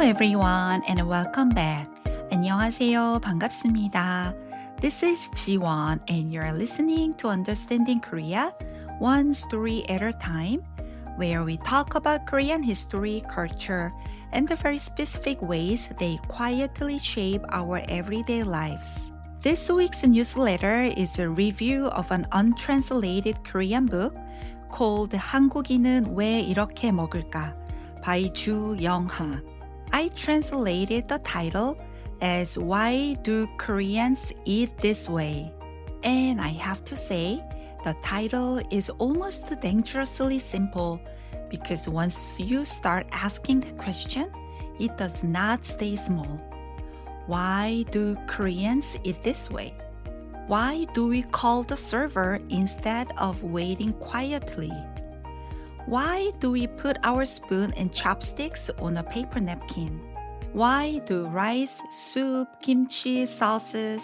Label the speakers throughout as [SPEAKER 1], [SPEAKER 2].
[SPEAKER 1] everyone and welcome back. 안녕하세요. 반갑습니다. This is Jiwon and you're listening to Understanding Korea one story at a time, where we talk about Korean history, culture, and the very specific ways they quietly shape our everyday lives. This week's newsletter is a review of an untranslated Korean book called 한국인은 왜 이렇게 먹을까 by Joo Young-ha. I translated the title as Why Do Koreans Eat This Way? And I have to say, the title is almost dangerously simple because once you start asking the question, it does not stay small. Why do Koreans eat this way? Why do we call the server instead of waiting quietly? Why do we put our spoon and chopsticks on a paper napkin? Why do rice, soup, kimchi, sauces,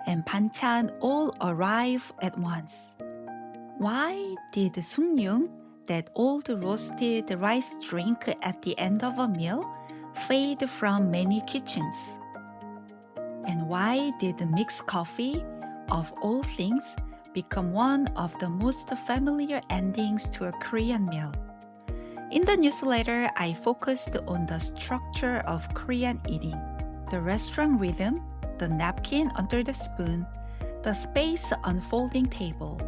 [SPEAKER 1] and banchan all arrive at once? Why did sungnyung, that old roasted rice drink at the end of a meal, fade from many kitchens? And why did mixed coffee, of all things, become one of the most familiar endings to a Korean meal? In the newsletter, I focused on the structure of Korean eating, the restaurant rhythm, the napkin under the spoon, the space unfolding table,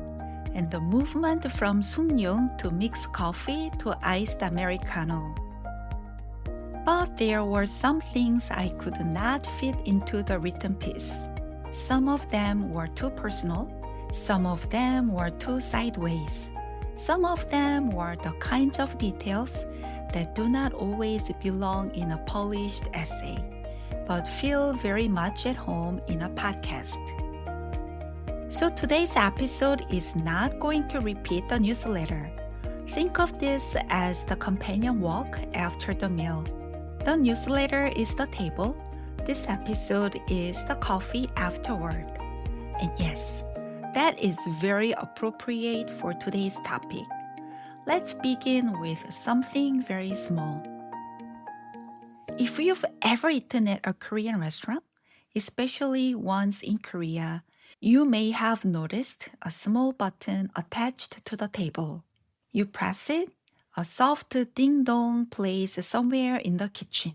[SPEAKER 1] and the movement from sungnyung to mixed coffee to iced Americano. But there were some things I could not fit into the written piece. Some of them were too personal, some of them were too sideways. Some of them were the kinds of details that do not always belong in a polished essay, but feel very much at home in a podcast. So today's episode is not going to repeat the newsletter. Think of this as the companion walk after the meal. The newsletter is the table. This episode is the coffee afterward. And yes, that is very appropriate for today's topic. Let's begin with something very small. If you've ever eaten at a Korean restaurant, especially once in Korea, you may have noticed a small button attached to the table. You press it, a soft ding-dong plays somewhere in the kitchen,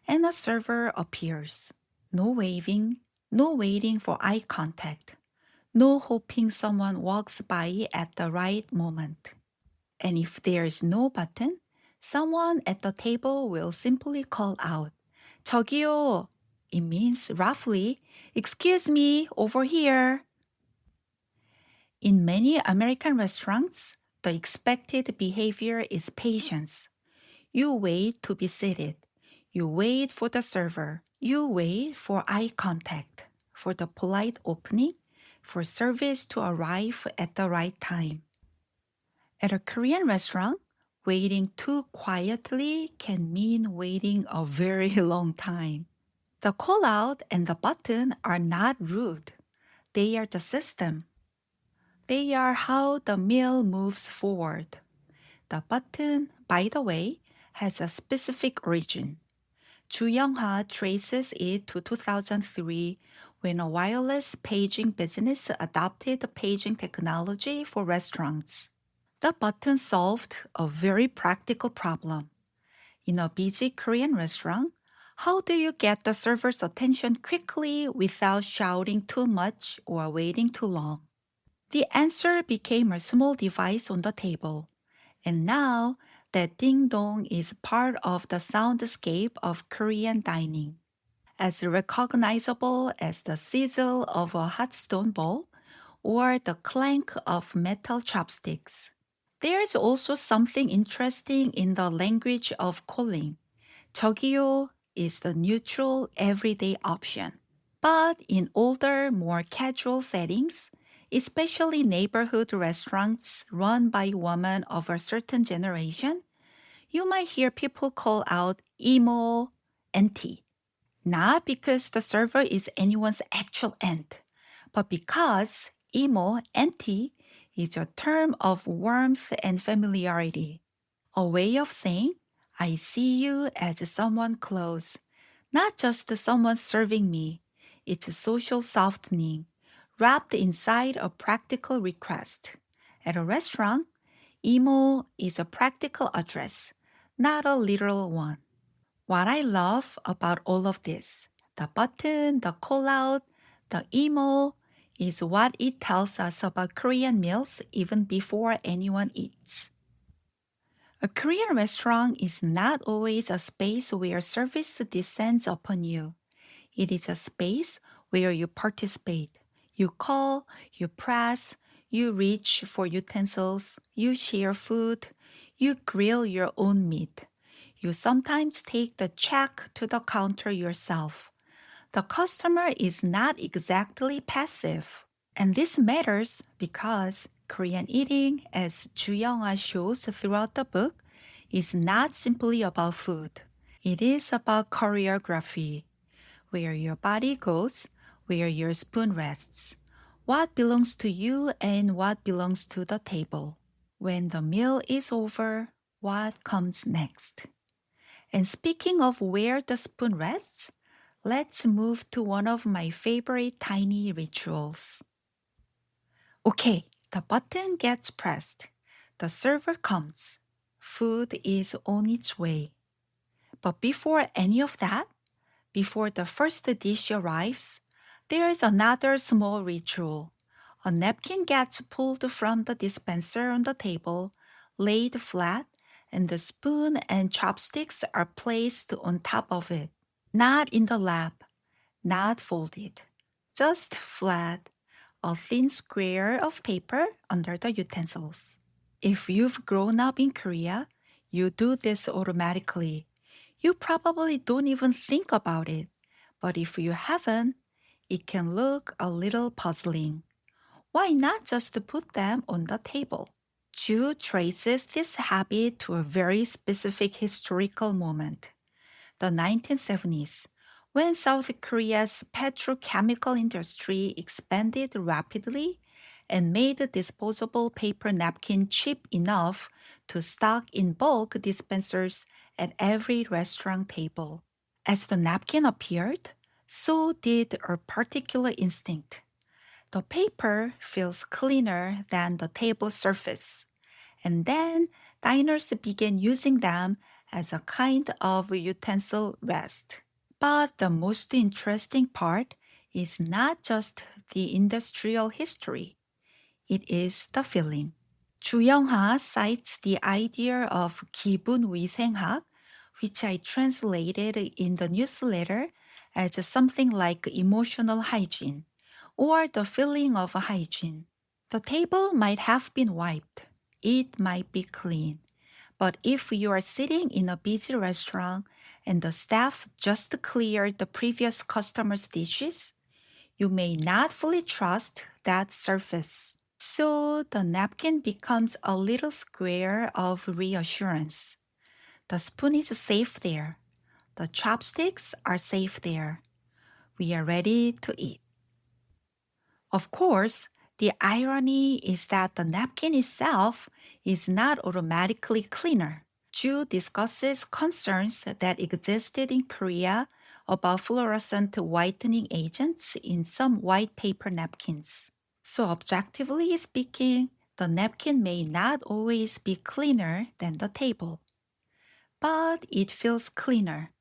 [SPEAKER 1] and a server appears. No waving, no waiting for eye contact. No hoping someone walks by at the right moment. And if there is no button, someone at the table will simply call out, 저기요. It means roughly, excuse me, over here. In many American restaurants, the expected behavior is patience. You wait to be seated. You wait for the server. You wait for eye contact, for the polite opening, for service to arrive at the right time. At a Korean restaurant, waiting too quietly can mean waiting a very long time. The call out and the button are not rude. They are the system. They are how the meal moves forward. The button, by the way, has a specific origin. Joo Young-ha traces it to 2003 when a wireless paging business adopted the paging technology for restaurants. The button solved a very practical problem. In a busy Korean restaurant, how do you get the server's attention quickly without shouting too much or waiting too long? The answer became a small device on the table. And now, that ding-dong is part of the soundscape of Korean dining. As recognizable as the sizzle of a hot stone bowl or the clank of metal chopsticks. There's also something interesting in the language of calling. 저기요 is the neutral, everyday option. But in older, more casual settings, especially neighborhood restaurants run by women of a certain generation, you might hear people call out 이모, Auntie. Not because the server is anyone's actual aunt, but because 이모, Auntie is a term of warmth and familiarity. A way of saying, I see you as someone close, not just someone serving me. It's social softening, wrapped inside a practical request. At a restaurant, emo is a practical address, not a literal one. What I love about all of this, the button, the call out, the emo, is what it tells us about Korean meals even before anyone eats. A Korean restaurant is not always a space where service descends upon you. It is a space where you participate. You call, you press, you reach for utensils, you share food, you grill your own meat. You sometimes take the check to the counter yourself. The customer is not exactly passive. And this matters because Korean eating, as Joo Young-ha shows throughout the book, is not simply about food. It is about choreography, where your body goes, where your spoon rests, what belongs to you and what belongs to the table. When the meal is over, what comes next? And speaking of where the spoon rests, let's move to one of my favorite tiny rituals. Okay, the button gets pressed. The server comes. Food is on its way. But before any of that, before the first dish arrives, there is another small ritual. A napkin gets pulled from the dispenser on the table, laid flat, and the spoon and chopsticks are placed on top of it. Not in the lap, not folded, just flat, a thin square of paper under the utensils. If you've grown up in Korea, you do this automatically. You probably don't even think about it. But if you haven't, it can look a little puzzling. Why not just put them on the table? Ju traces this habit to a very specific historical moment, the 1970s, when South Korea's petrochemical industry expanded rapidly and made disposable paper napkin cheap enough to stock in bulk dispensers at every restaurant table. As the napkin appeared, so did a particular instinct. The paper feels cleaner than the table surface. And then diners began using them as a kind of utensil rest. But the most interesting part is not just the industrial history, it is the feeling. Joo Young-ha cites the idea of gibun wisaenghak, which I translated in the newsletter as something like emotional hygiene or the feeling of hygiene. The table might have been wiped, it might be clean, but if you are sitting in a busy restaurant and the staff just cleared the previous customer's dishes, you may not fully trust that surface. So the napkin becomes a little square of reassurance. The spoon is safe there. The chopsticks are safe there. We are ready to eat. Of course, the irony is that the napkin itself is not automatically cleaner. Ju discusses concerns that existed in Korea about fluorescent whitening agents in some white paper napkins. So, objectively speaking, the napkin may not always be cleaner than the table, but it feels cleaner.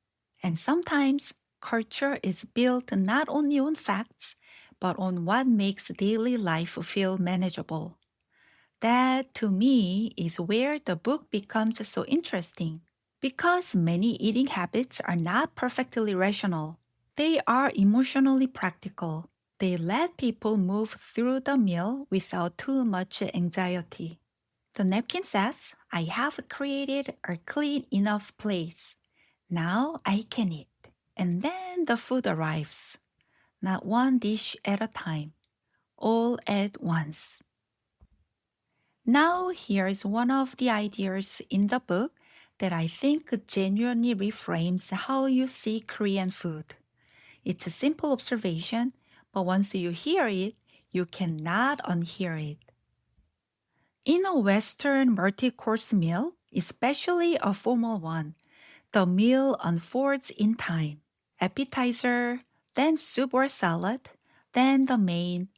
[SPEAKER 1] And sometimes culture is built not only on facts, but on what makes daily life feel manageable. That, to me, is where the book becomes so interesting. Because many eating habits are not perfectly rational, they are emotionally practical. They let people move through the meal without too much anxiety. The napkin says, I have created a clean enough place. Now I can eat. And then the food arrives, not one dish at a time, all at once. Now, here is one of the ideas in the book that I think genuinely reframes how you see Korean food. It's a simple observation, but once you hear it, you cannot unhear it. In a Western multi-course meal, especially a formal one, The meal unfolds in time. Appetizer, then soup or salad, then the main,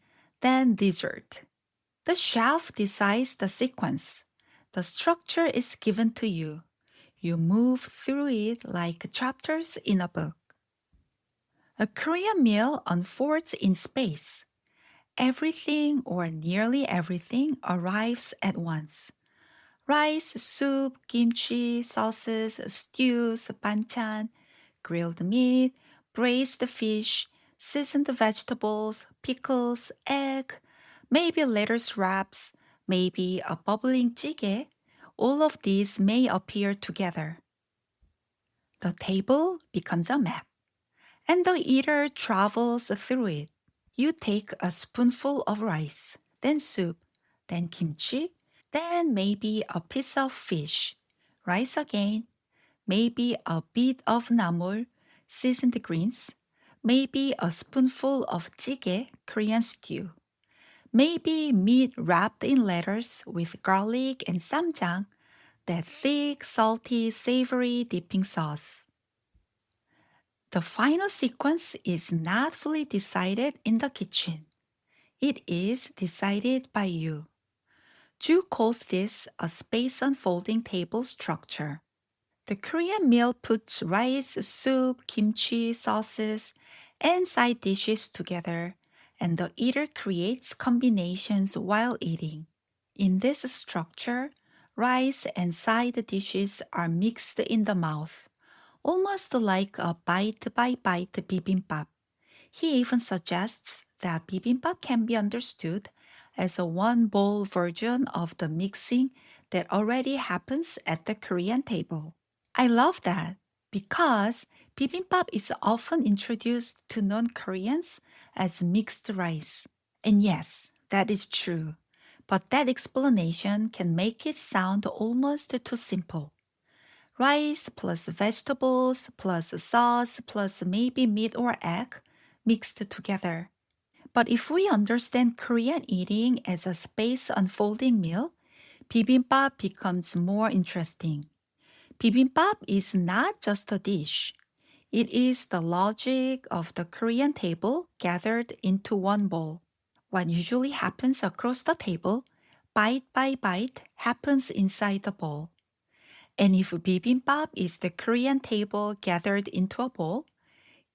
[SPEAKER 1] then dessert. The chef decides the sequence. The structure is given to you. You move through it like chapters in a book. A Korean meal unfolds in space. Everything or nearly everything arrives at once. Rice, soup, kimchi, sauces, stews, banchan, grilled meat, braised fish, seasoned vegetables, pickles, egg, maybe lettuce wraps, maybe a bubbling jjigae. All of these may appear together. The table becomes a map, and the eater travels through it. You take a spoonful of rice, then soup, then kimchi, then maybe a piece of fish, rice again, maybe a bit of namul, seasoned greens, maybe a spoonful of jjigae, Korean stew, maybe meat wrapped in lettuce with garlic and sungnyung, that thick, salty, savory dipping sauce. The final sequence is not fully decided in the kitchen. It is decided by you. Joo calls this a space unfolding table structure. The Korean meal puts rice, soup, kimchi, sauces, and side dishes together, and the eater creates combinations while eating. In this structure, rice and side dishes are mixed in the mouth, almost like a bite-by-bite bibimbap. He even suggests that bibimbap can be understood as a one-bowl version of the mixing that already happens at the Korean table. I love that because bibimbap is often introduced to non-Koreans as mixed rice. And yes, that is true. But that explanation can make it sound almost too simple. Rice plus vegetables plus sauce plus maybe meat or egg mixed together. But if we understand Korean eating as a space unfolding meal, bibimbap becomes more interesting. Bibimbap is not just a dish. It is the logic of the Korean table gathered into one bowl. What usually happens across the table, bite by bite, happens inside the bowl. And if bibimbap is the Korean table gathered into a bowl,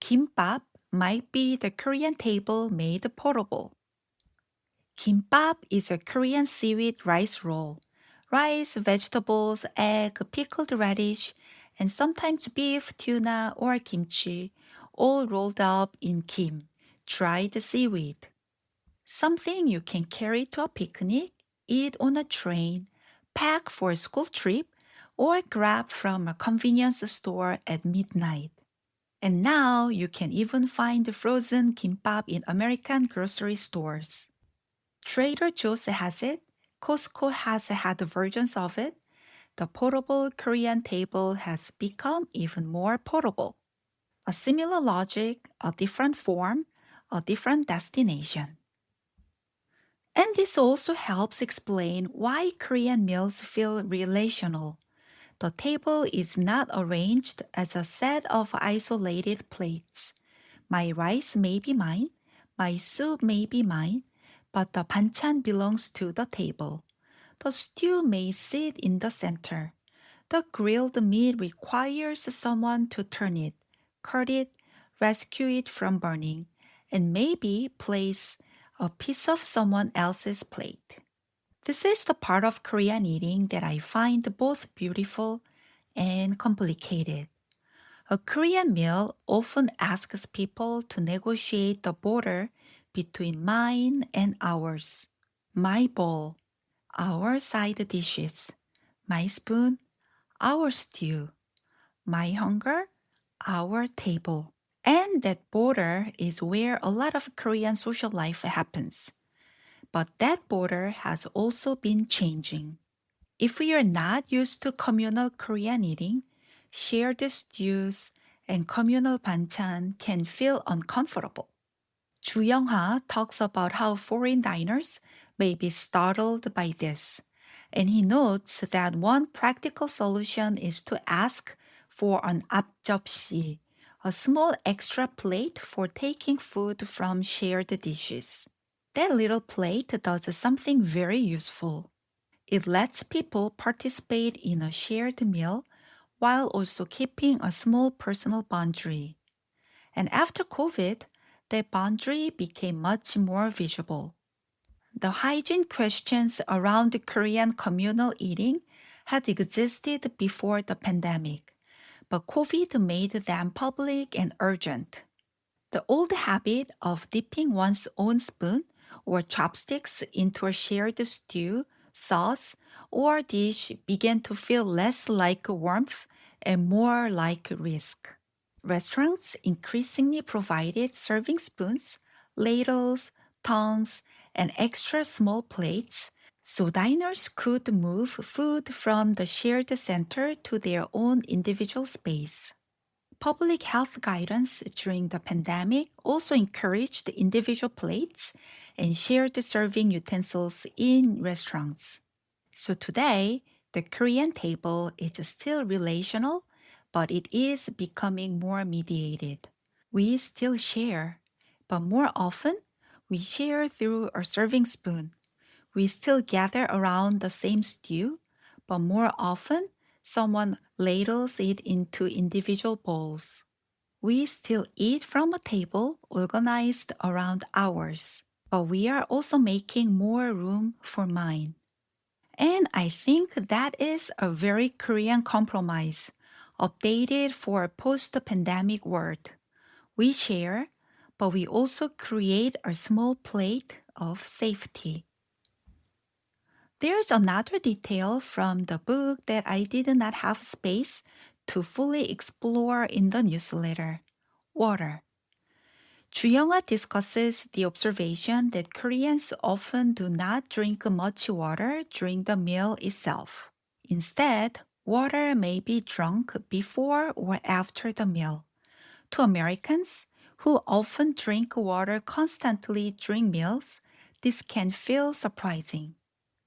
[SPEAKER 1] kimbap might be the Korean table made portable. Kimbap is a Korean seaweed rice roll. Rice, vegetables, egg, pickled radish, and sometimes beef, tuna, or kimchi, all rolled up in kim, dried seaweed. Something you can carry to a picnic, eat on a train, pack for a school trip, or grab from a convenience store at midnight. And now you can even find frozen kimbap in American grocery stores. Trader Joe's has it, Costco has had versions of it. The portable Korean table has become even more portable. A similar logic, a different form, a different destination. And this also helps explain why Korean meals feel relational. The table is not arranged as a set of isolated plates. My rice may be mine, my soup may be mine, but the banchan belongs to the table. The stew may sit in the center. The grilled meat requires someone to turn it, cut it, rescue it from burning, and maybe place a piece of someone else's plate. This is the part of Korean eating that I find both beautiful and complicated. A Korean meal often asks people to negotiate the border between mine and ours. My bowl, our side dishes, my spoon, our stew, my hunger, our table. And that border is where a lot of Korean social life happens. But that border has also been changing. If we are not used to communal Korean eating, shared stews and communal banchan can feel uncomfortable. Joo Young-ha talks about how foreign diners may be startled by this, and he notes that one practical solution is to ask for an 앞접시, a small extra plate for taking food from shared dishes. That little plate does something very useful. It lets people participate in a shared meal while also keeping a small personal boundary. And after COVID, that boundary became much more visible. The hygiene questions around Korean communal eating had existed before the pandemic, but COVID made them public and urgent. The old habit of dipping one's own spoon or chopsticks into a shared stew, sauce, or dish began to feel less like warmth and more like risk. Restaurants increasingly provided serving spoons, ladles, tongs, and extra small plates so diners could move food from the shared center to their own individual space. Public health guidance during the pandemic also encouraged individual plates and shared serving utensils in restaurants. So today, the Korean table is still relational, but it is becoming more mediated. We still share, but more often, we share through a serving spoon. We still gather around the same stew, but more often, someone ladles it into individual bowls. We still eat from a table organized around ours, but we are also making more room for mine. And I think that is a very Korean compromise, updated for a post pandemic world. We share, but we also create a small plate of safety. There's another detail from the book that I did not have space to fully explore in the newsletter: water. Joo Young-ha discusses the observation that Koreans often do not drink much water during the meal itself. Instead, water may be drunk before or after the meal. To Americans, who often drink water constantly during meals, this can feel surprising.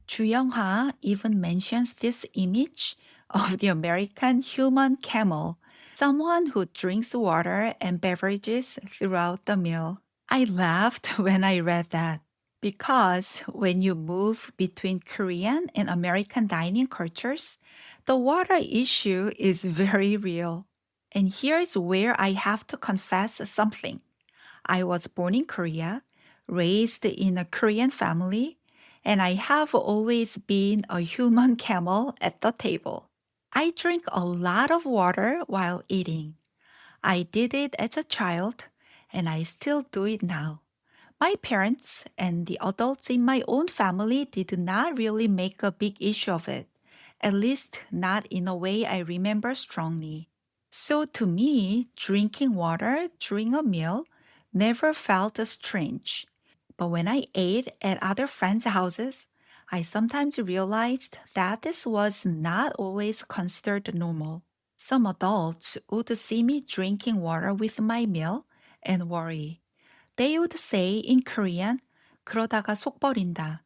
[SPEAKER 1] Joo Young-ha even mentions this image of the American human camel, someone who drinks water and beverages throughout the meal. I laughed when I read that because when you move between Korean and American dining cultures, the water issue is very real. And here's where I have to confess something. I was born in Korea, raised in a Korean family, and I have always been a human camel at the table. I drink a lot of water while eating. I did it as a child, and I still do it now. My parents and the adults in my own family did not really make a big issue of it, at least not in a way I remember strongly. So to me, drinking water during a meal never felt strange. But when I ate at other friends' houses, I sometimes realized that this was not always considered normal. Some adults would see me drinking water with my meal and worry. They would say in Korean, 그러다가 속 버린다.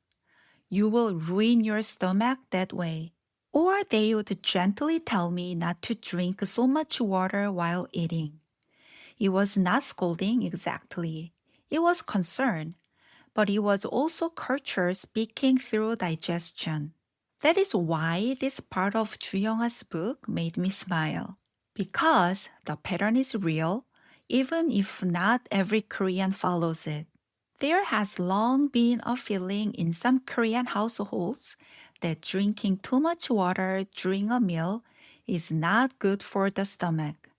[SPEAKER 1] You will ruin your stomach that way. Or they would gently tell me not to drink so much water while eating. It was not scolding exactly. It was concern, but it was also culture speaking through digestion. That is why this part of Joo Young-ha's book made me smile. Because the pattern is real, even if not every Korean follows it. There has long been a feeling in some Korean households that drinking too much water during a meal is not good for the stomach.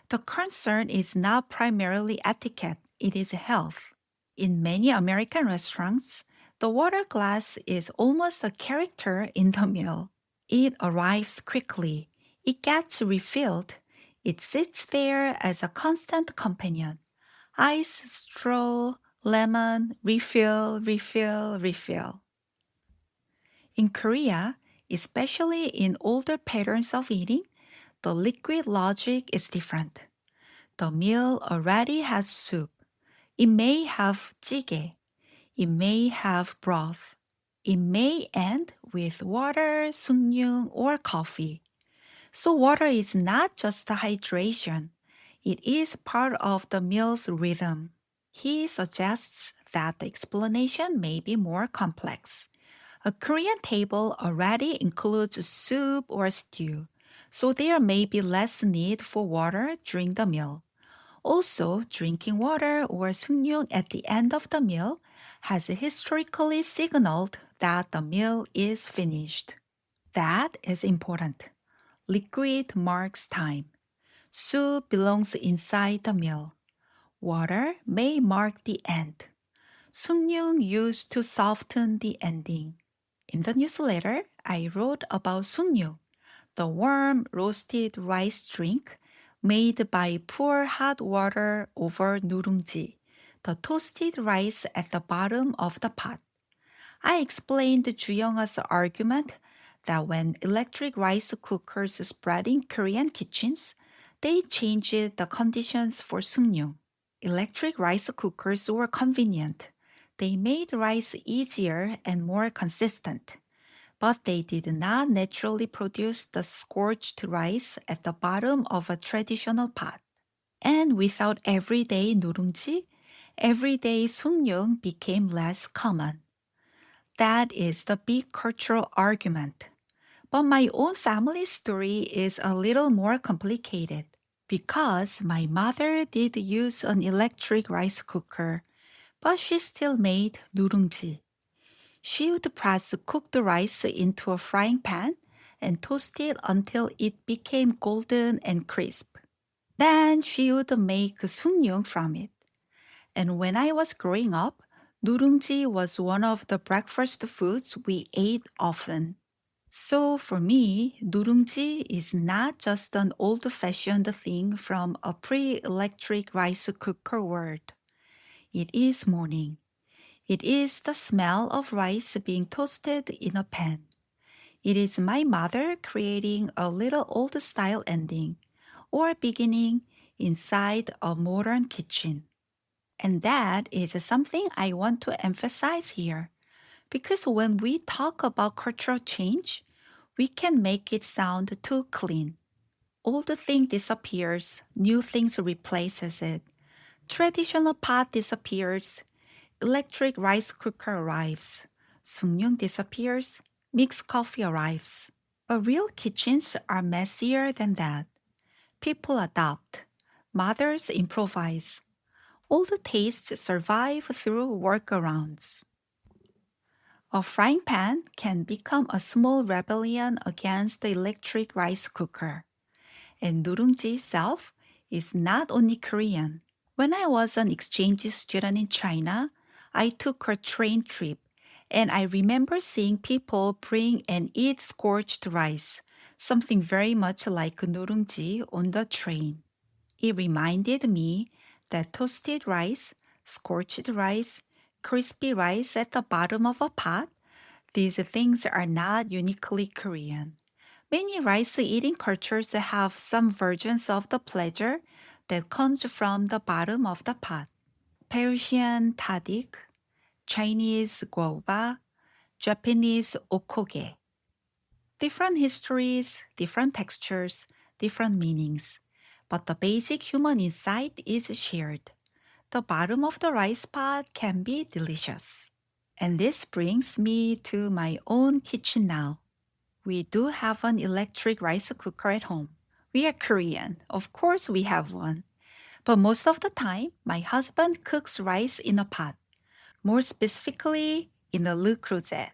[SPEAKER 1] The concern is not primarily etiquette, it is health. In many American restaurants, the water glass is almost a character in the meal. It arrives quickly, it gets refilled, it sits there as a constant companion. Ice, straw, lemon, refill, refill, refill. In Korea, especially in older patterns of eating, the liquid logic is different. The meal already has soup. It may have jjigae. It may have broth. It may end with water, sungnyung, or coffee. So water is not just a hydration. It is part of the meal's rhythm. He suggests that the explanation may be more complex. A Korean table already includes soup or stew, so there may be less need for water during the meal. Also, drinking water or sungnyung at the end of the meal has historically signaled that the meal is finished. That is important. Liquid marks time. Soup belongs inside the meal. Water may mark the end. Sungnyung used to soften the ending. In the newsletter, I wrote about sungnyung, the warm roasted rice drink made by pour hot water over nurungji, the toasted rice at the bottom of the pot. I explained Joo Young-ha's argument that when electric rice cookers spread in Korean kitchens, they changed the conditions for sungnyung. Electric rice cookers were convenient. They made rice easier and more consistent, but they did not naturally produce the scorched rice at the bottom of a traditional pot. And without everyday nurungji, everyday sungnyung became less common. That is the big cultural argument. But my own family story is a little more complicated because my mother did use an electric rice cooker, but she still made nurungji. She would press cooked rice into a frying pan and toast it until it became golden and crisp. Then she would make sungnyung from it. And when I was growing up, nurungji was one of the breakfast foods we ate often. So for me, nurungji is not just an old-fashioned thing from a pre-electric rice cooker world. It is morning. It is the smell of rice being toasted in a pan. It is my mother creating a little old-style ending or beginning inside a modern kitchen. And that is something I want to emphasize here. Because when we talk about cultural change, we can make it sound too clean. Old thing disappears, new things replaces it. Traditional pot disappears, electric rice cooker arrives. Sungnyung disappears, mixed coffee arrives. But real kitchens are messier than that. People adapt. Mothers improvise. Old tastes survive through workarounds. A frying pan can become a small rebellion against the electric rice cooker. And nurungji itself is not only Korean. When I was an exchange student in China, I took a train trip, and I remember seeing people bring and eat scorched rice, something very much like nurungji on the train. It reminded me that toasted rice, scorched rice, crispy rice at the bottom of a pot, these things are not uniquely Korean. Many rice eating cultures have some versions of the pleasure that comes from the bottom of the pot. Persian tadik, Chinese guoba, Japanese okoge. Different histories, different textures, different meanings. But the basic human insight is shared. The bottom of the rice pot can be delicious. And this brings me to my own kitchen now. We do have an electric rice cooker at home. We are Korean. Of course, we have one. But most of the time, my husband cooks rice in a pot, more specifically in a Le Creuset.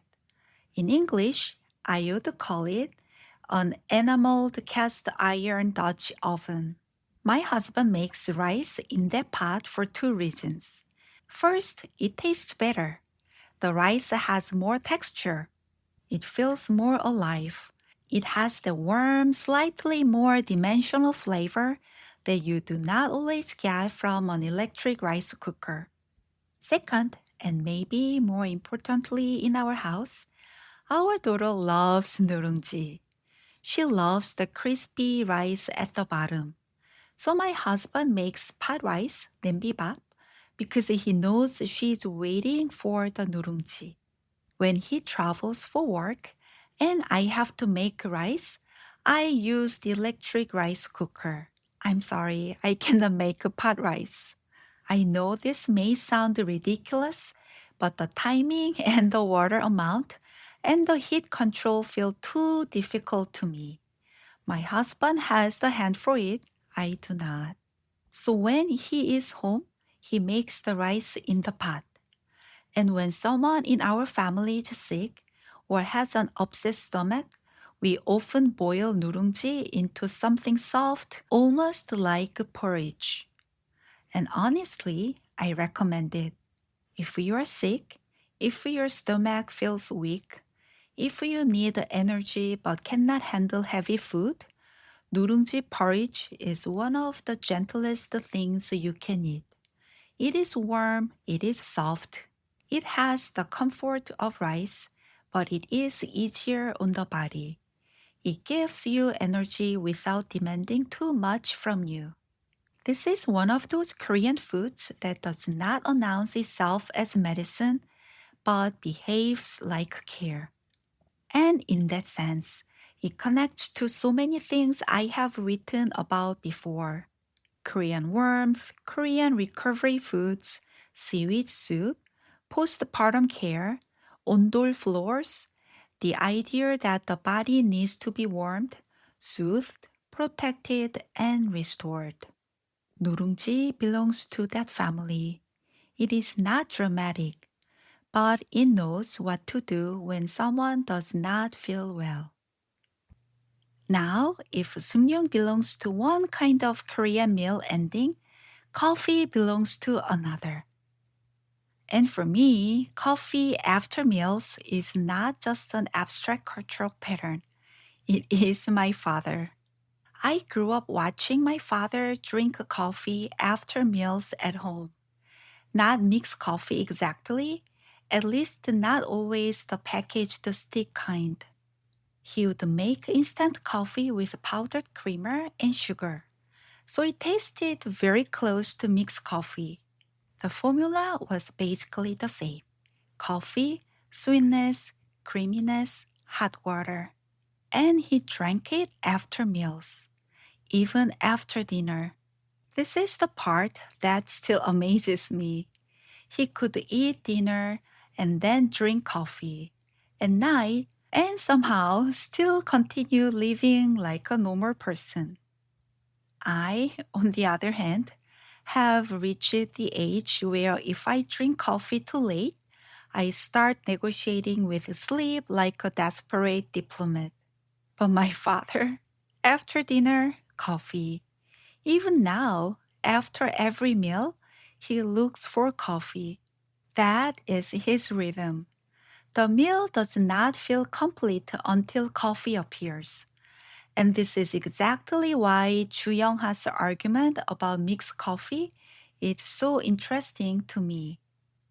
[SPEAKER 1] In English, I would call it an enameled cast iron Dutch oven. My husband makes rice in that pot for two reasons. First, it tastes better. The rice has more texture. It feels more alive. It has the warm, slightly more dimensional flavor that you do not always get from an electric rice cooker. Second, and maybe more importantly in our house, our daughter loves nurungji. She loves the crispy rice at the bottom. So my husband makes pot rice, bibimbap, because he knows she's waiting for the nurungji. When he travels for work and I have to make rice, I use the electric rice cooker. I'm sorry, I cannot make a pot rice. I know this may sound ridiculous, but the timing and the water amount and the heat control feel too difficult to me. My husband has the hand for it, I do not. So when he is home, he makes the rice in the pot. And when someone in our family is sick or has an upset stomach, we often boil nurungji into something soft, almost like porridge. And honestly, I recommend it. If you are sick, if your stomach feels weak, if you need energy but cannot handle heavy food, nurungji porridge is one of the gentlest things you can eat. It is warm, it is soft, it has the comfort of rice, but it is easier on the body. It gives you energy without demanding too much from you. This is one of those Korean foods that does not announce itself as medicine, but behaves like care. And in that sense, it connects to so many things I have written about before. Korean warmth, Korean recovery foods, seaweed soup, postpartum care, ondol floors, the idea that the body needs to be warmed, soothed, protected, and restored. Nurungji belongs to that family. It is not dramatic, but it knows what to do when someone does not feel well. Now, if sungnyung belongs to one kind of Korean meal ending, coffee belongs to another. And for me, coffee after meals is not just an abstract cultural pattern. It is my father. I grew up watching my father drink coffee after meals at home. Not mixed coffee exactly, at least not always the packaged stick kind. He would make instant coffee with powdered creamer and sugar, so it tasted very close to mixed coffee. The formula was basically the same: coffee, sweetness, creaminess, hot water. And he drank it after meals, even after dinner. This is the part that still amazes me. He could eat dinner and then drink coffee at night and somehow still continue living like a normal person. I, on the other hand, have reached the age where if I drink coffee too late, I start negotiating with sleep like a desperate diplomat. But my father, after dinner, coffee. Even now, after every meal, he looks for coffee. That is his rhythm. The meal does not feel complete until coffee appears. And this is exactly why Joo Young-ha's argument about mixed coffee is so interesting to me.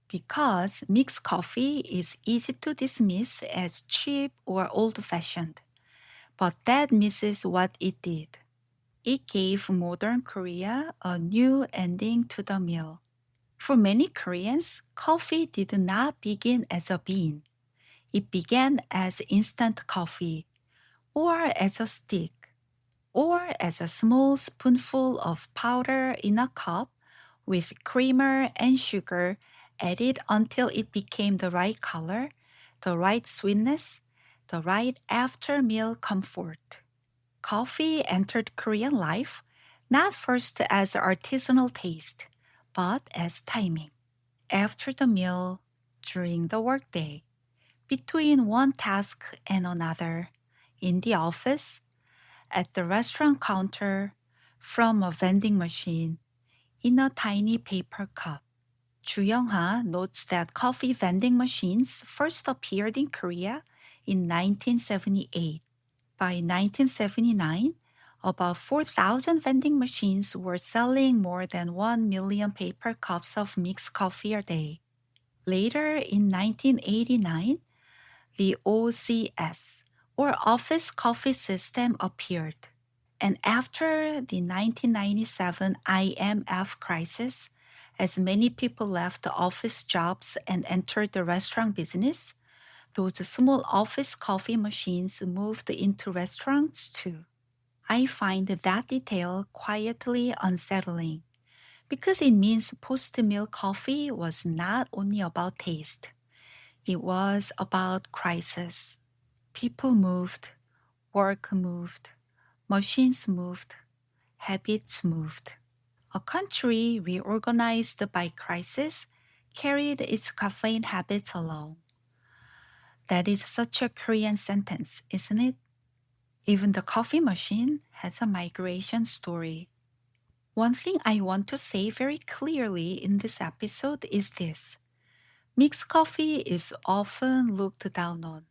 [SPEAKER 1] Because mixed coffee is easy to dismiss as cheap or old fashioned. But that misses what it did. It gave modern Korea a new ending to the meal. For many Koreans, coffee did not begin as a bean. It began as instant coffee, or as a stick, or as a small spoonful of powder in a cup with creamer and sugar added until it became the right color, the right sweetness, the right after meal comfort. Coffee entered Korean life not first as artisanal taste, but as timing. After the meal, during the workday, between one task and another, in the office, at the restaurant counter, from a vending machine, in a tiny paper cup. Joo Young-ha notes that coffee vending machines first appeared in Korea in 1978. By 1979, about 4,000 vending machines were selling more than 1 million paper cups of mixed coffee a day. Later, in 1989, the OCS, or Office Coffee System, appeared. And after the 1997 IMF crisis, as many people left the office jobs and entered the restaurant business, Those small office coffee machines moved into restaurants too. I find that detail quietly unsettling because it means post meal coffee was not only about taste, it was about crisis. People moved, work moved, machines moved, habits moved. A country reorganized by crisis carried its caffeine habits along. That is such a Korean sentence, isn't it? Even the coffee machine has a migration story. One thing I want to say very clearly in this episode is this: mixed coffee is often looked down on.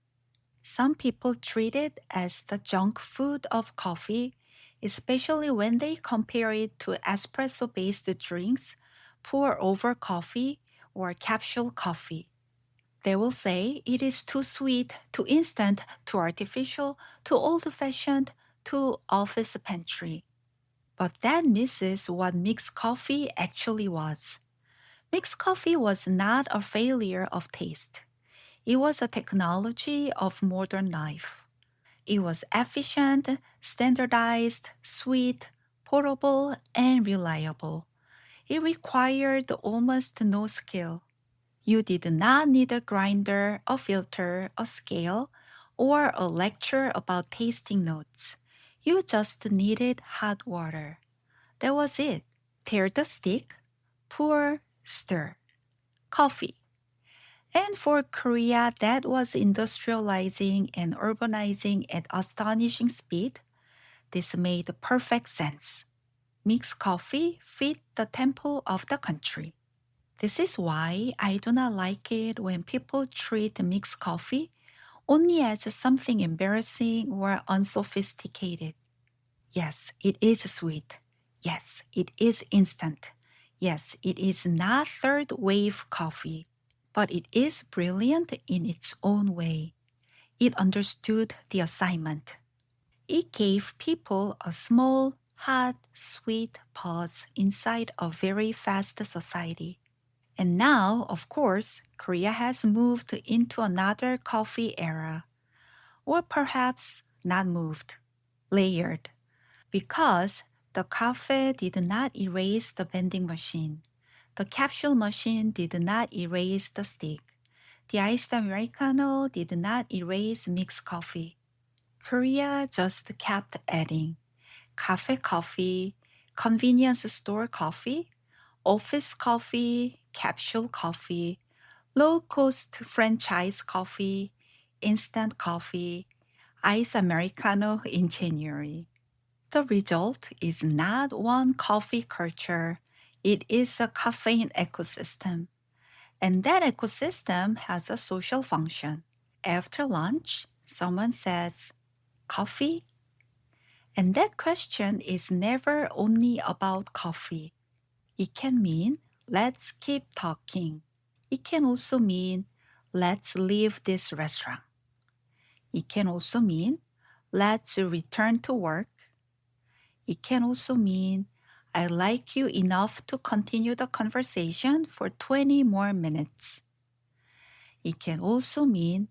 [SPEAKER 1] Some people treat it as the junk food of coffee, especially when they compare it to espresso based drinks, pour over coffee, or capsule coffee. They will say it is too sweet, too instant, too artificial, too old fashioned, too office pantry. But that misses what mixed coffee actually was. Mixed coffee was not a failure of taste. It was a technology of modern life. It was efficient, standardized, sweet, portable, and reliable. It required almost no skill. You did not need a grinder, a filter, a scale, or a lecture about tasting notes. You just needed hot water. That was it. Tear the stick, pour, stir. Coffee. And for Korea, that was industrializing and urbanizing at astonishing speed. This made perfect sense. Mixed coffee fit the tempo of the country. This is why I do not like it when people treat mixed coffee only as something embarrassing or unsophisticated. Yes, it is sweet. Yes, it is instant. Yes, it is not third wave coffee. But it is brilliant in its own way. It understood the assignment. It gave people a small, hot, sweet pause inside a very fast society. And now, of course, Korea has moved into another coffee era. Or perhaps not moved, layered. Because the cafe did not erase the vending machine. The capsule machine did not erase the stick. The iced Americano did not erase mixed coffee. Korea just kept adding cafe coffee, convenience store coffee, office coffee, capsule coffee, low cost franchise coffee, instant coffee, iced Americano in January. The result is not one coffee culture, it is a caffeine ecosystem. And that ecosystem has a social function. After lunch, someone says, coffee? And that question is never only about coffee. It can mean, let's keep talking. It can also mean, let's leave this restaurant. It can also mean, let's return to work. It can also mean, I like you enough to continue the conversation for 20 more minutes. It can also mean,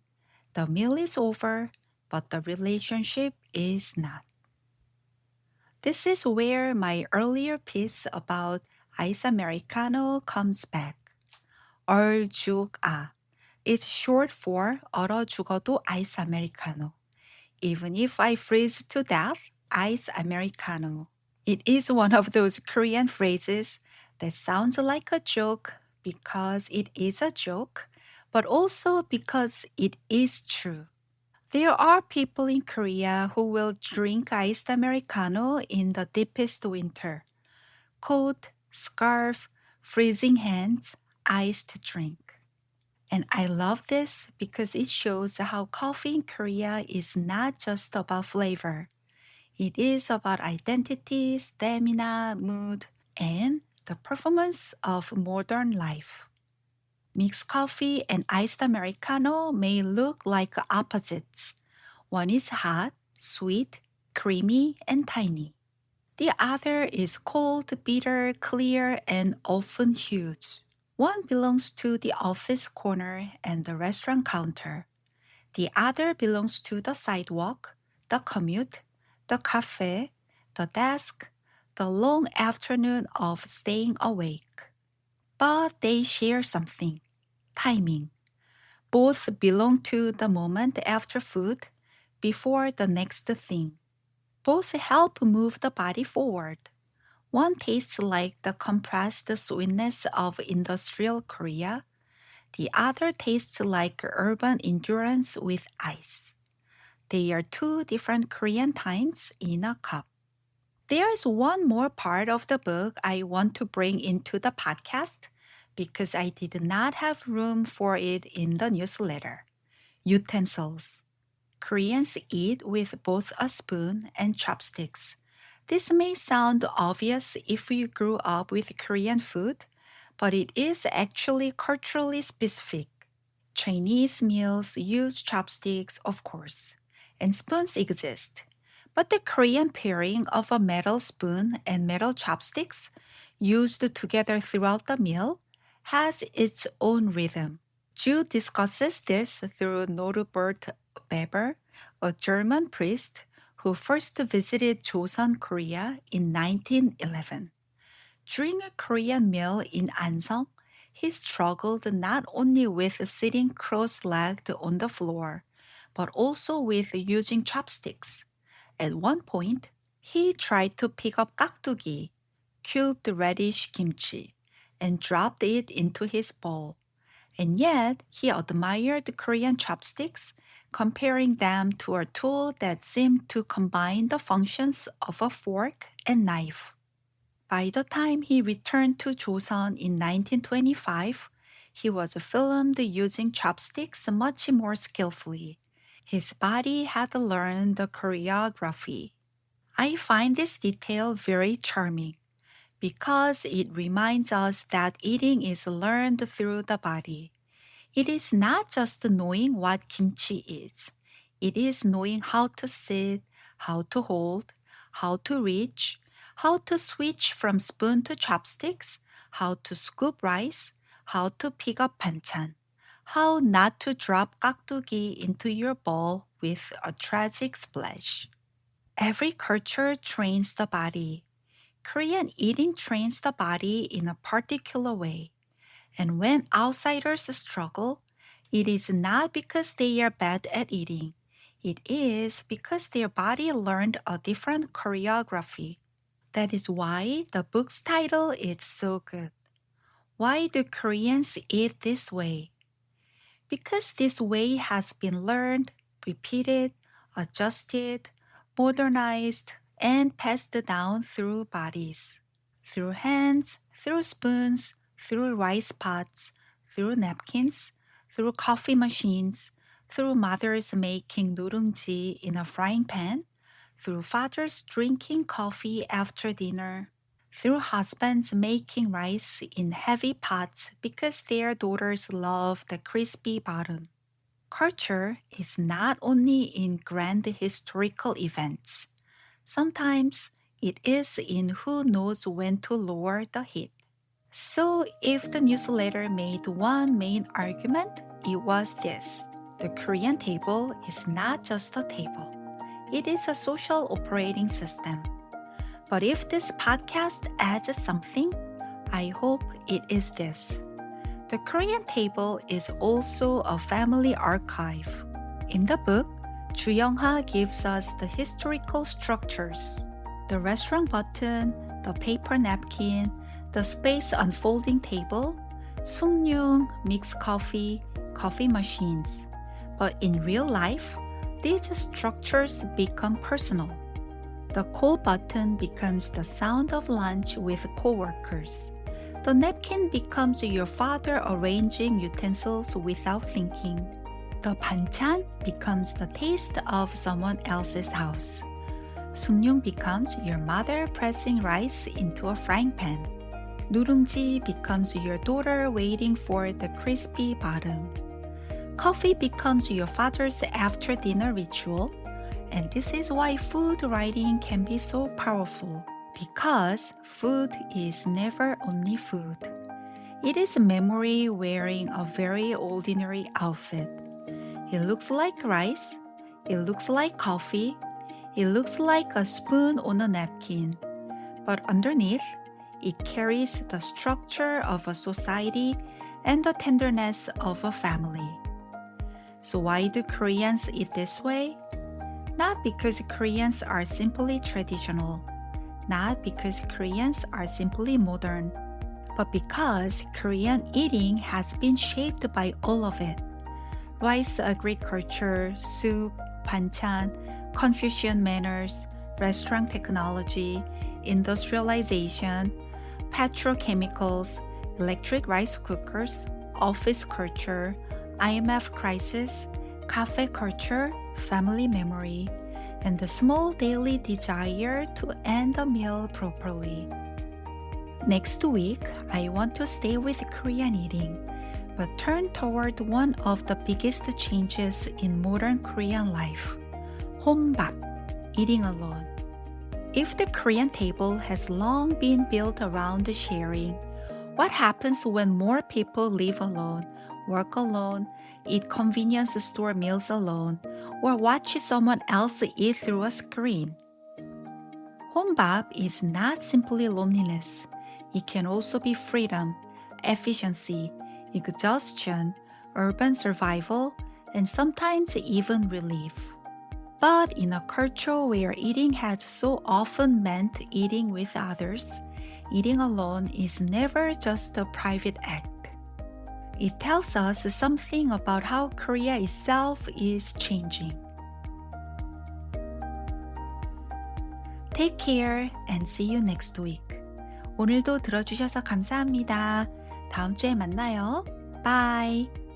[SPEAKER 1] the meal is over, but the relationship is not. This is where my earlier piece about ice Americano comes back. 얼죽아. It's short for 얼어 죽어도 ice Americano. Even if I freeze to death, ice Americano. It is one of those Korean phrases that sounds like a joke because it is a joke, but also because it is true. There are people in Korea who will drink iced Americano in the deepest winter. Coat, scarf, freezing hands, iced drink. And I love this because it shows how coffee in Korea is not just about flavor. It is about identity, stamina, mood, and the performance of modern life. Mixed coffee and iced Americano may look like opposites. One is hot, sweet, creamy, and tiny. The other is cold, bitter, clear, and often huge. One belongs to the office corner and the restaurant counter. The other belongs to the sidewalk, the commute, the cafe, the desk, the long afternoon of staying awake. But they share something, timing. Both belong to the moment after food, before the next thing. Both help move the body forward. One tastes like the compressed sweetness of industrial Korea. The other tastes like urban endurance with ice. They are two different Korean times in a cup. There's one more part of the book I want to bring into the podcast because I did not have room for it in the newsletter. Utensils. Koreans eat with both a spoon and chopsticks. This may sound obvious if you grew up with Korean food, but it is actually culturally specific. Chinese meals use chopsticks, of course, and spoons exist. But the Korean pairing of a metal spoon and metal chopsticks, used together throughout the meal, has its own rhythm. Joo discusses this through Norbert Weber, a German priest who first visited Joseon, Korea in 1911. During a Korean meal in Anseong, he struggled not only with sitting cross-legged on the floor, but also with using chopsticks. At one point, he tried to pick up 깍두기, cubed radish kimchi, and dropped it into his bowl. And yet, he admired Korean chopsticks, comparing them to a tool that seemed to combine the functions of a fork and knife. By the time he returned to Joseon in 1925, he was filmed using chopsticks much more skillfully. His body had learned the choreography. I find this detail very charming because it reminds us that eating is learned through the body. It is not just knowing what kimchi is. It is knowing how to sit, how to hold, how to reach, how to switch from spoon to chopsticks, how to scoop rice, how to pick up banchan, how not to drop 깍두기 into your bowl with a tragic splash. Every culture trains the body. Korean eating trains the body in a particular way. And when outsiders struggle, it is not because they are bad at eating. It is because their body learned a different choreography. That is why the book's title is so good. Why do Koreans eat this way? Because this way has been learned, repeated, adjusted, modernized, and passed down through bodies. Through hands, through spoons, through rice pots, through napkins, through coffee machines, through mothers making nurungji in a frying pan, through fathers drinking coffee after dinner, through husbands making rice in heavy pots because their daughters love the crispy bottom. Culture is not only in grand historical events. Sometimes it is in who knows when to lower the heat. So, if the newsletter made one main argument, it was this: the Korean table is not just a table, it is a social operating system. But if this podcast adds something, I hope it is this: the Korean table is also a family archive. In the book, Joo Young-ha gives us the historical structures: the restaurant button, the paper napkin, the space unfolding table, sungnyung, mixed coffee, coffee machines. But in real life, these structures become personal. The call button becomes the sound of lunch with coworkers. The napkin becomes your father arranging utensils without thinking. The banchan becomes the taste of someone else's house. sungnyung becomes your mother pressing rice into a frying pan. nurungji becomes your daughter waiting for the crispy bottom. Coffee becomes your father's after-dinner ritual. And this is why food writing can be so powerful. Because food is never only food. It is memory wearing a very ordinary outfit. It looks like rice. It looks like coffee. It looks like a spoon on a napkin. But underneath, it carries the structure of a society and the tenderness of a family. So why do Koreans eat this way? Not because Koreans are simply traditional, not because Koreans are simply modern, but because Korean eating has been shaped by all of it. Rice agriculture, soup, banchan, Confucian manners, restaurant technology, industrialization, petrochemicals, electric rice cookers, office culture, IMF crisis, cafe culture, family memory, and the small daily desire to end the meal properly. Next week, I want to stay with Korean eating, but turn toward one of the biggest changes in modern Korean life, 혼밥, eating alone. If the Korean table has long been built around sharing, what happens when more people live alone, work alone, eat convenience store meals alone, or watch someone else eat through a screen? 혼밥 is not simply loneliness. It can also be freedom, efficiency, exhaustion, urban survival, and sometimes even relief. But in a culture where eating has so often meant eating with others, eating alone is never just a private act. It tells us something about how Korea itself is changing. Take care and see you next week. 오늘도 들어주셔서 감사합니다. 다음 주에 만나요. Bye!